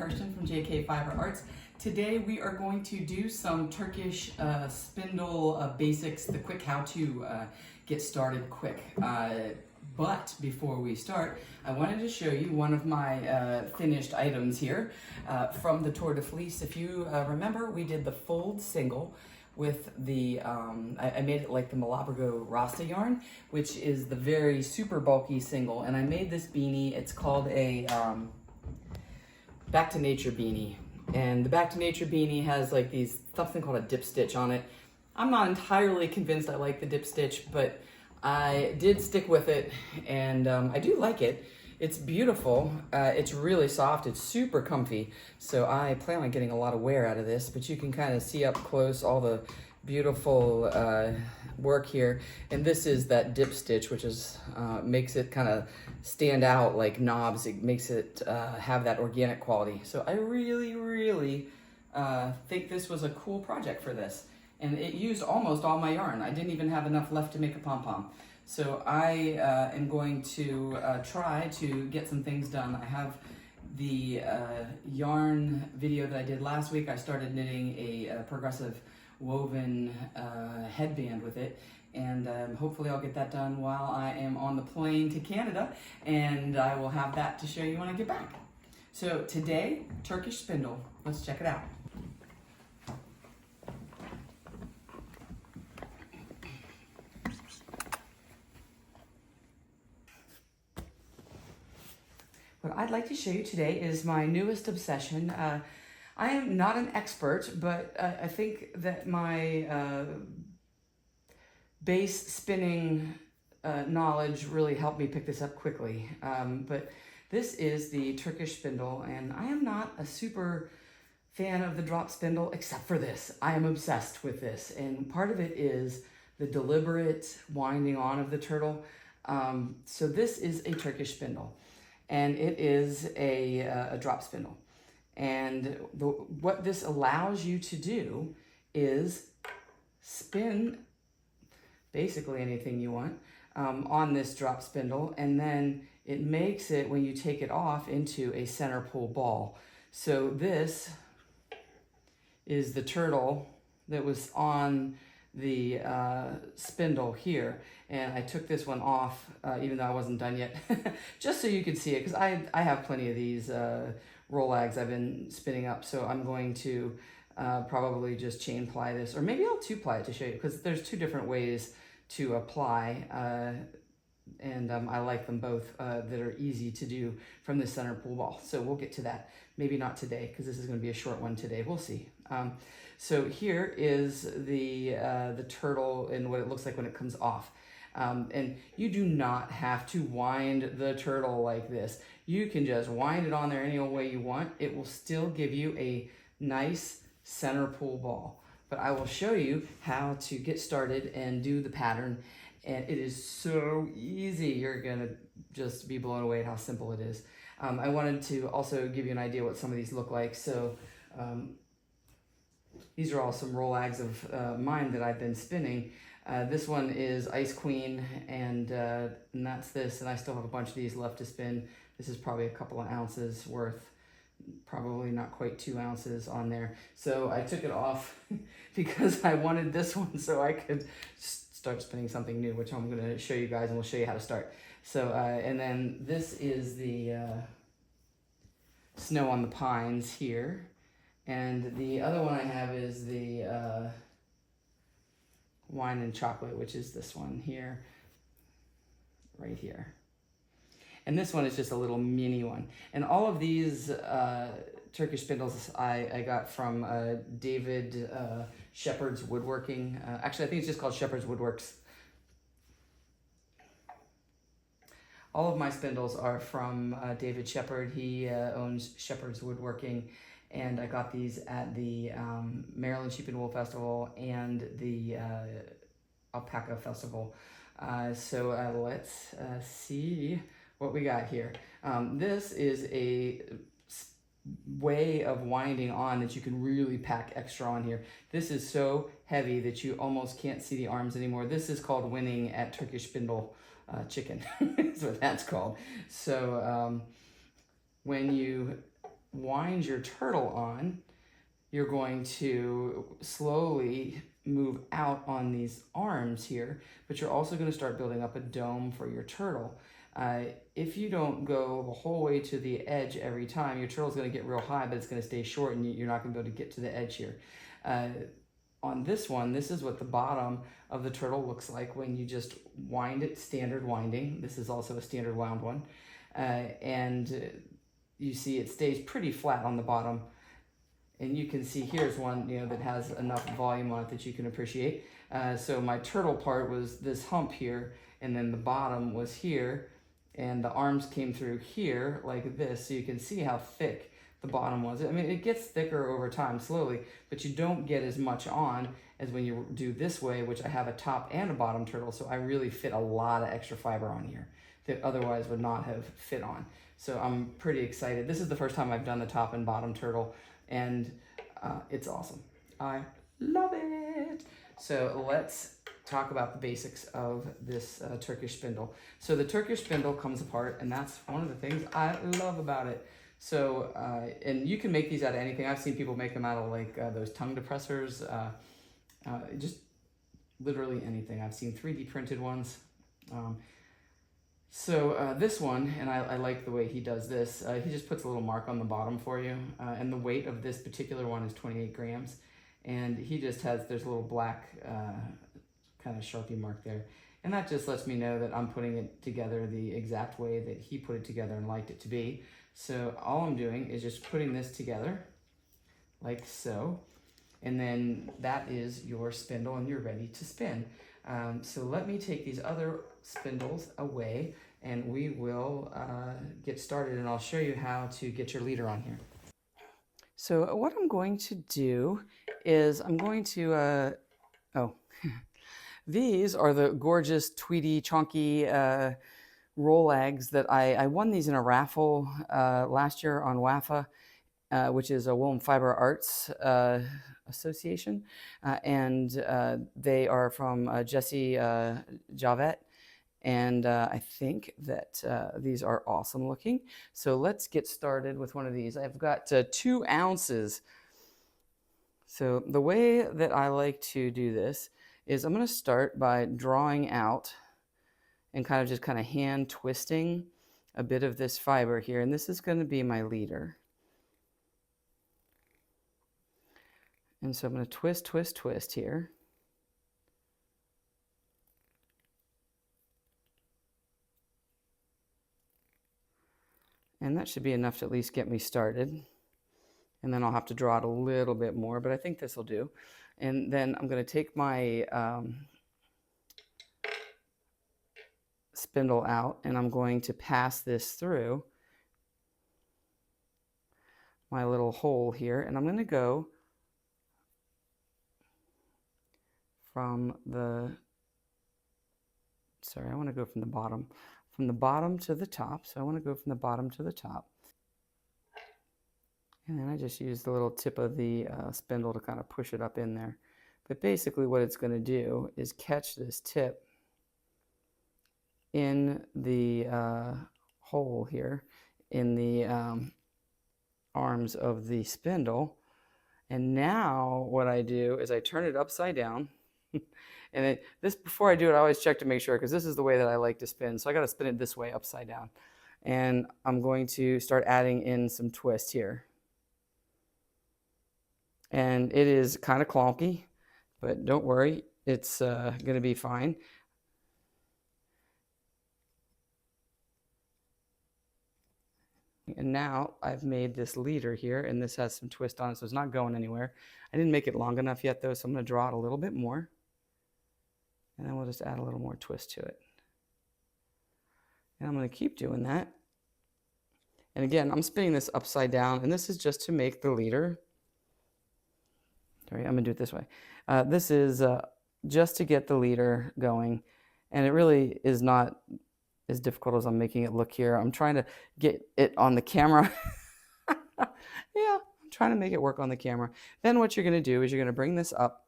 Kirsten from JK Fiber Arts. Today we are going to do some Turkish spindle basics, the quick how to get started quick. But before we start, I wanted to show you one of my finished items here from the Tour de Fleece. If you remember, we did the fold single with the, I made it like the Malabrigo Rasta yarn, which is the very super bulky single. And I made this beanie. It's called a Back to Nature beanie. And the Back to Nature beanie has like something called a dip stitch on it. I'm not entirely convinced I like the dip stitch, but I did stick with it, and I do like it. It's beautiful. It's really soft. It's super comfy. So I plan on getting a lot of wear out of this, but you can kind of see up close all the beautiful work here. And this is that dip stitch, which is makes it kind of stand out like knobs. It makes it have that organic quality. So I really think this was a cool project for this. And it used almost all my yarn. I didn't even have enough left to make a pom-pom. So I am going to try to get some things done. I have the yarn video that I did last week. I started knitting a progressive woven headband with it, and hopefully I'll get that done while I am on the plane to Canada, and I will have that to show you when I get back. So today, Turkish spindle. Let's check it out. What I'd like to show you today is my newest obsession. I am not an expert, but I think that my base spinning knowledge really helped me pick this up quickly. But this is the Turkish spindle, and I am not a super fan of the drop spindle, except for this. I am obsessed with this, and part of it is the deliberate winding on of the turtle. So this is a Turkish spindle, and it is a drop spindle. And what this allows you to do is spin basically anything you want on this drop spindle, and then it makes it, when you take it off, into a center pull ball. So this is the turtle that was on the spindle here, and I took this one off even though I wasn't done yet just so you could see it, because I have plenty of these rollags I've been spinning up. So I'm going to probably just chain ply this, or maybe I'll two ply it to show you, because there's two different ways to apply and I like them both that are easy to do from the center pull ball. So we'll get to that, maybe not today, because this is going to be a short one today. We'll see. So here is the turtle and what it looks like when it comes off. And you do not have to wind the turtle like this. You can just wind it on there any old way you want. It will still give you a nice center pull ball. But I will show you how to get started and do the pattern. And it is so easy. You're gonna just be blown away at how simple it is. I wanted to also give you an idea what some of these look like. So these are all some rollags of mine that I've been spinning. This one is Ice Queen, and that's this, and I still have a bunch of these left to spin. This is probably a couple of ounces worth, probably not quite 2 ounces on there. So I took it off because I wanted this one so I could start spinning something new, which I'm going to show you guys, and we'll show you how to start. So, and then this is the Snow on the Pines here. And the other one I have is the Wine and Chocolate, which is this one here, right here. And this one is just a little mini one. And all of these Turkish spindles I got from David Shepherd's Woodworking. Actually, I think it's just called Shepherd's Woodworks. All of my spindles are from David Shepherd. He owns Shepherd's Woodworking. And I got these at the Maryland Sheep and Wool Festival and the Alpaca Festival. So let's see what we got here. This is a way of winding on that you can really pack extra on here. This is so heavy that you almost can't see the arms anymore. This is called winning at Turkish spindle chicken. That's what that's called. So when you wind your turtle on, you're going to slowly move out on these arms here, but you're also going to start building up a dome for your turtle. If you don't go the whole way to the edge every time, your turtle's going to get real high, but it's going to stay short, and you're not going to be able to get to the edge here. On this one, this is what the bottom of the turtle looks like when you just wind it, standard winding. This is also a standard wound one. And you see it stays pretty flat on the bottom. And you can see here's one, that has enough volume on it that you can appreciate. So my turtle part was this hump here, and then the bottom was here, and the arms came through here like this. So you can see how thick the bottom was. I mean, it gets thicker over time slowly, but you don't get as much on as when you do this way, which I have a top and a bottom turtle. So I really fit a lot of extra fiber on here that otherwise would not have fit on. So I'm pretty excited. This is the first time I've done the top and bottom turtle, and it's awesome. I love it. So let's talk about the basics of this Turkish spindle. So the Turkish spindle comes apart, and that's one of the things I love about it. So, and you can make these out of anything. I've seen people make them out of like those tongue depressors, just literally anything. I've seen 3D printed ones. So this one, and I like the way he does this, he just puts a little mark on the bottom for you, and the weight of this particular one is 28 grams, and he just has, there's a little black kind of Sharpie mark there, and that just lets me know that I'm putting it together the exact way that he put it together and liked it to be. So all I'm doing is just putting this together, like so, and then that is your spindle, and you're ready to spin. So let me take these other spindles away, and we will get started, and I'll show you how to get your leader on here. So what I'm going to do is I'm going to, these are the gorgeous Tweety Chonky roll eggs that I won these in a raffle last year on WAFA, which is a Wool Fiber Arts Association, and they are from Jesse Javet, and I think that these are awesome looking. So let's get started with one of these. I've got 2 ounces. So the way that I like to do this is I'm going to start by drawing out and kind of hand twisting a bit of this fiber here, and this is going to be my leader. And so I'm going to twist, twist, twist here. And that should be enough to at least get me started. And then I'll have to draw it a little bit more, but I think this will do. And then I'm going to take my spindle out, and I'm going to pass this through my little hole here, and I'm going to go from the, sorry, I want to go from the bottom to the top. So I want to go from the bottom to the top. And then I just use the little tip of the spindle to kind of push it up in there. But basically what it's going to do is catch this tip in the hole here in the arms of the spindle. And now what I do is I turn it upside down. And this, before I do it, I always check to make sure, because this is the way that I like to spin. So I got to spin it this way, upside down. And I'm going to start adding in some twist here. And it is kind of clunky, but don't worry, it's going to be fine. And now I've made this leader here, and this has some twist on it, so it's not going anywhere. I didn't make it long enough yet, though, so I'm going to draw it a little bit more. And then we'll just add a little more twist to it. And I'm going to keep doing that. And again, I'm spinning this upside down, and this is just to make the leader. Sorry, I'm going to do it this way. This is just to get the leader going, and it really is not as difficult as I'm making it look here. I'm trying to get it on the camera. Yeah, I'm trying to make it work on the camera. Then what you're going to do is you're going to bring this up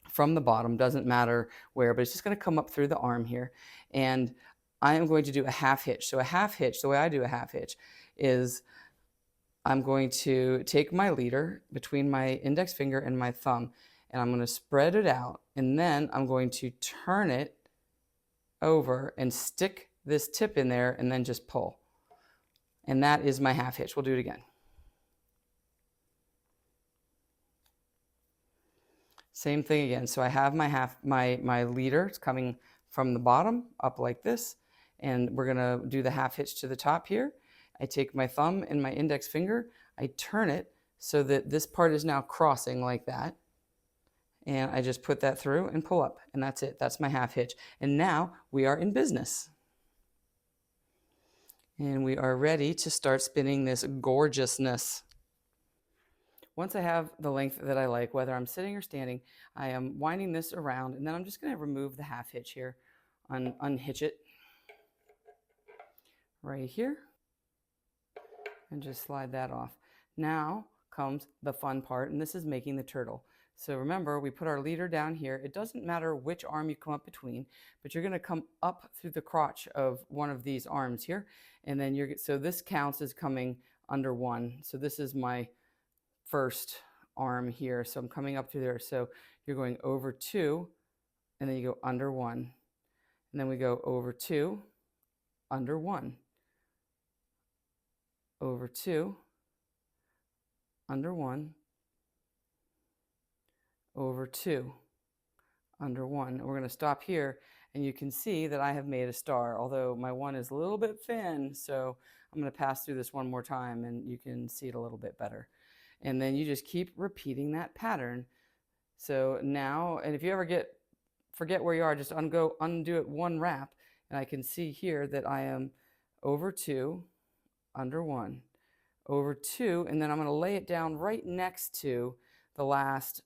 from the bottom, doesn't matter where, but it's just going to come up through the arm here. And I am going to do a half hitch. So a half hitch, the way I do a half hitch is I'm going to take my leader between my index finger and my thumb, and I'm going to spread it out, and then I'm going to turn it over and stick this tip in there and then just pull. And that is my half hitch. We'll do it again. Same thing again. So I have my leader. It's coming from the bottom up like this, and we're gonna do the half hitch to the top here. I take my thumb and my index finger, I turn it so that this part is now crossing like that, and I just put that through and pull up, and that's it. That's my half hitch. And now we are in business. And we are ready to start spinning this gorgeousness. Once I have the length that I like, whether I'm sitting or standing, I am winding this around, and then I'm just going to remove the half hitch here, unhitch it right here, and just slide that off. Now comes the fun part, and this is making the turtle. So remember, we put our leader down here. It doesn't matter which arm you come up between, but you're going to come up through the crotch of one of these arms here, and then so this counts as coming under one. So this is my first arm here. So I'm coming up through there. So you're going over two, and then you go under one. And then we go over two, under one. Over two, under one. Over two, under one. And we're going to stop here, and you can see that I have made a star, although my one is a little bit thin. So I'm going to pass through this one more time, and you can see it a little bit better. And then you just keep repeating that pattern. So now, and if you ever forget where you are, just undo it one wrap, and I can see here that I am over two, under one, over two, and then I'm going to lay it down right next to the last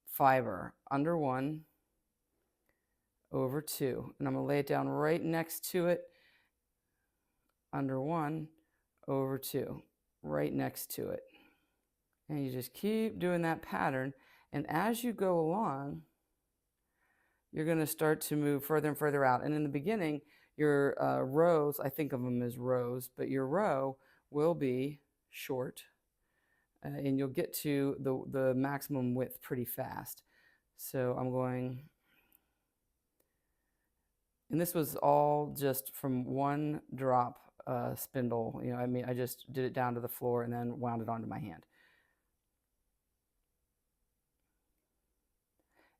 fiber, under one, over two, and I'm going to lay it down right next to it, under one, over two, right next to it. And you just keep doing that pattern. And as you go along, you're going to start to move further and further out. And in the beginning, your rows, I think of them as rows, but your row will be short. And you'll get to the maximum width pretty fast. So I'm going, and this was all just from one drop spindle. You know, I mean, I just did it down to the floor and then wound it onto my hand.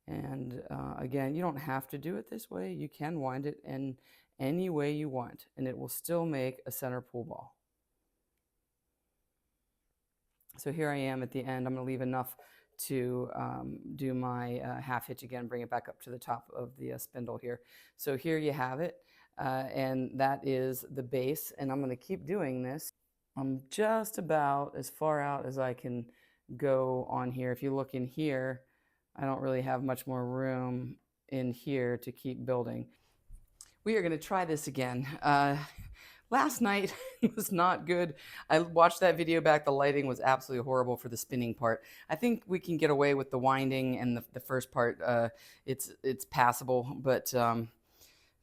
And again, you don't have to do it this way. You can wind it in any way you want, and it will still make a center pool ball. So here I am at the end. I'm going to leave enough to do my half hitch again, bring it back up to the top of the spindle here. So here you have it, and that is the base, and I'm going to keep doing this. I'm just about as far out as I can go on here. If you look in here, I don't really have much more room in here to keep building. We are going to try this again. Last night it was not good. I watched that video back. The lighting was absolutely horrible for the spinning part. I think we can get away with the winding and the first part. It's passable, but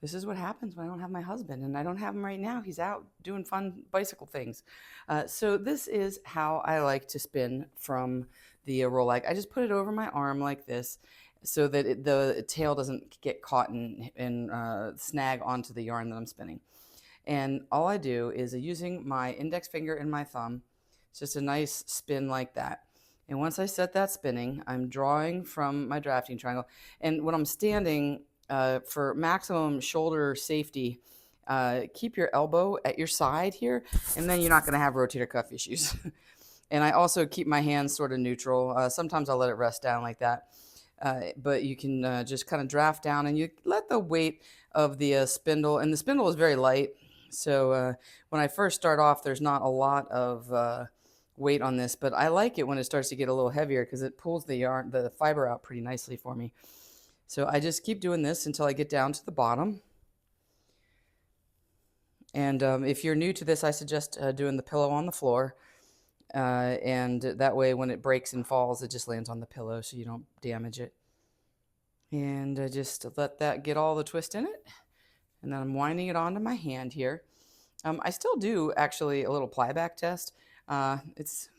this is what happens when I don't have my husband, and I don't have him right now. He's out doing fun bicycle things. So this is how I like to spin from the roll leg. I just put it over my arm like this so that the tail doesn't get caught and snag onto the yarn that I'm spinning. And all I do is using my index finger and my thumb, it's just a nice spin like that. And once I set that spinning, I'm drawing from my drafting triangle. And when I'm standing, for maximum shoulder safety, keep your elbow at your side here, and then you're not going to have rotator cuff issues. And I also keep my hands sort of neutral. Sometimes I'll let it rest down like that. But you can just kind of draft down, and you let the weight of the spindle, and the spindle is very light. So when I first start off, there's not a lot of weight on this, but I like it when it starts to get a little heavier because it pulls the fiber out pretty nicely for me. So I just keep doing this until I get down to the bottom. And if you're new to this, I suggest doing the pillow on the floor. And that way when it breaks and falls, it just lands on the pillow so you don't damage it. And just let that get all the twist in it. And then I'm winding it onto my hand here. I still do actually a little ply back test. It's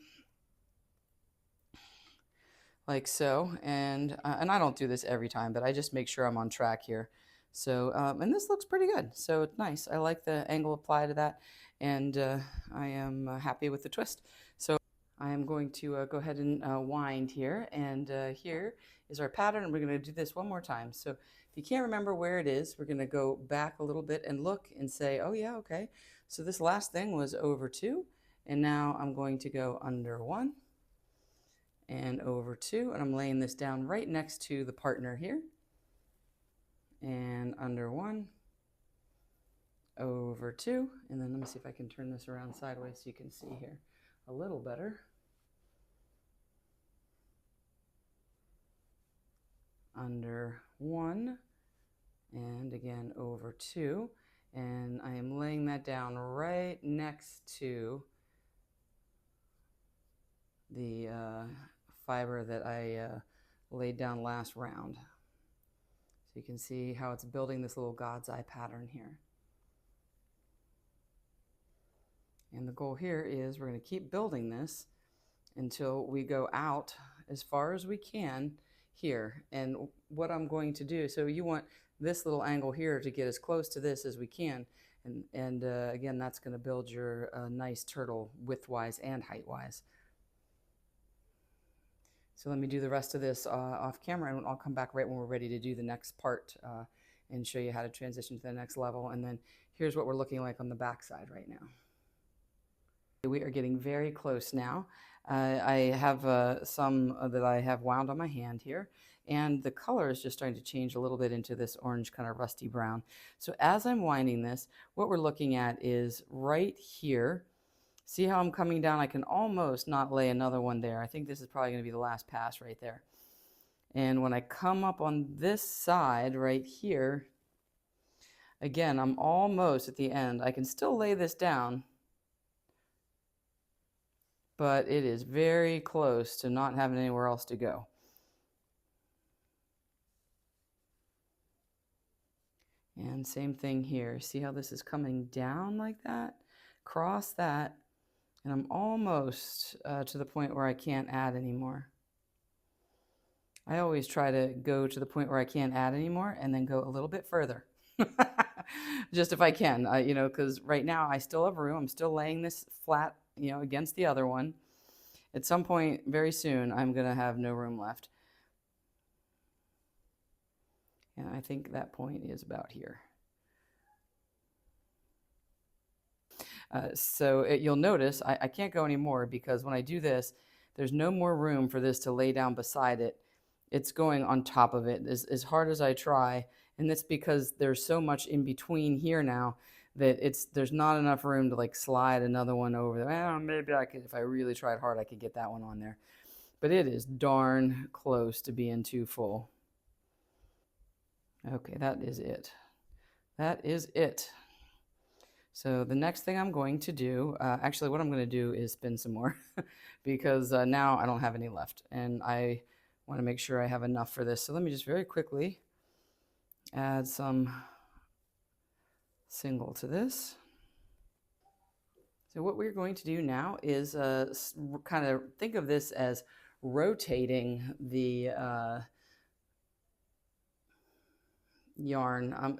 like so, and I don't do this every time, but I just make sure I'm on track here. So, and this looks pretty good. So it's nice. I like the angle applied to that, and I am happy with the twist. So I am going to go ahead and wind here, and here is our pattern. And we're going to do this one more time. So if you can't remember where it is, we're going to go back a little bit and look and say, oh yeah, okay. So this last thing was over 2, and now I'm going to go under 1 and over 2, and I'm laying this down right next to the partner here, and under 1, over 2, and then let me see if I can turn this around sideways so you can see here a little better. Under 1, and again over 2, and I am laying that down right next to the fiber that I laid down last round. So you can see how it's building this little God's eye pattern here. And the goal here is we're going to keep building this until we go out as far as we can here. And what I'm going to do, so you want this little angle here to get as close to this as we can. And again, that's going to build your nice turtle width-wise and height-wise. So let me do the rest of this off camera, and I'll come back right when we're ready to do the next part and show you how to transition to the next level. And then here's what we're looking like on the back side right now. We are getting very close now. I have some that I have wound on my hand here, and the color is just starting to change a little bit into this orange kind of rusty brown. So as I'm winding this, what we're looking at is right here. See how I'm coming down? I can almost not lay another one there. I think this is probably going to be the last pass right there. And when I come up on this side right here, again, I'm almost at the end. I can still lay this down, but it is very close to not having anywhere else to go. And same thing here. See how this is coming down like that? Cross that, and I'm almost to the point where I can't add anymore. I always try to go to the point where I can't add anymore and then go a little bit further. Just if I can, you know, because right now I still have room. I'm still laying this flat, you know, against the other one. At some point very soon, I'm going to have no room left. And I think that point is about here. You'll notice I can't go anymore because when I do this, there's no more room for this to lay down beside it. It's going on top of it as hard as I try. And that's because there's so much in between here now that there's not enough room to like slide another one over there. Well, maybe I could, if I really tried hard, I could get that one on there. But it is darn close to being too full. Okay, that is it. That is it. So the next thing I'm going to do, actually what I'm going to do is spin some more because now I don't have any left and I want to make sure I have enough for this. So let me just very quickly add some single to this. So what we're going to do now is kind of think of this as rotating the yarn.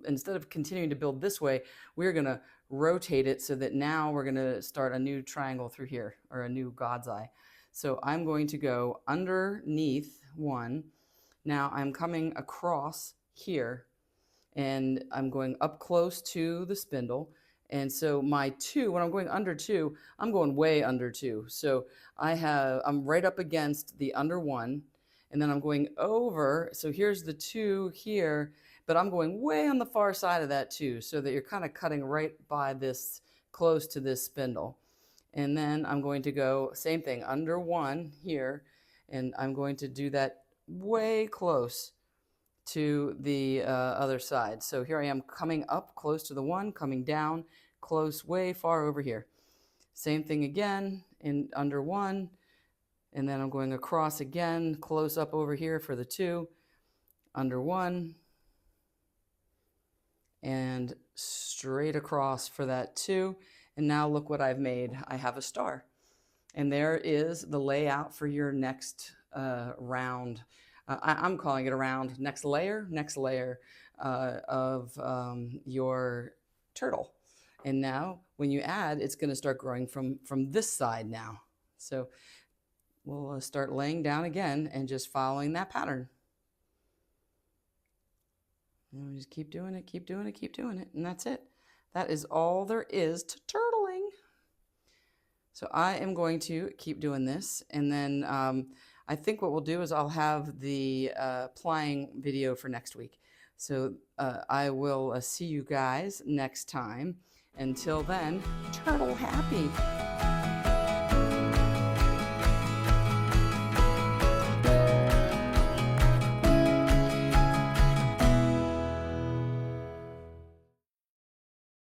Instead of continuing to build this way, we're going to rotate it so that now we're going to start a new triangle through here, or a new God's eye. So I'm going to go underneath 1. Now I'm coming across here, and I'm going up close to the spindle. And so my 2, when I'm going under 2, I'm going way under 2. So I'm right up against the under 1. And then I'm going over, so here's the 2 here, but I'm going way on the far side of that too, so that you're kind of cutting right by this, close to this spindle. And then I'm going to go, same thing, under 1 here, and I'm going to do that way close to the other side. So here I am coming up close to the 1, coming down, close, way far over here. Same thing again, in under 1, and then I'm going across again, close up over here for the 2, under 1, and straight across for that 2. And now look what I've made. I have a star. And there is the layout for your next round. I'm calling it a round. Next layer of your turtle. And now when you add, it's going to start growing from this side now. So we'll start laying down again and just following that pattern. And we just keep doing it, keep doing it, keep doing it. And that's it. That is all there is to turtling. So I am going to keep doing this. And then I think what we'll do is I'll have the plying video for next week. So I will see you guys next time. Until then, turtle happy.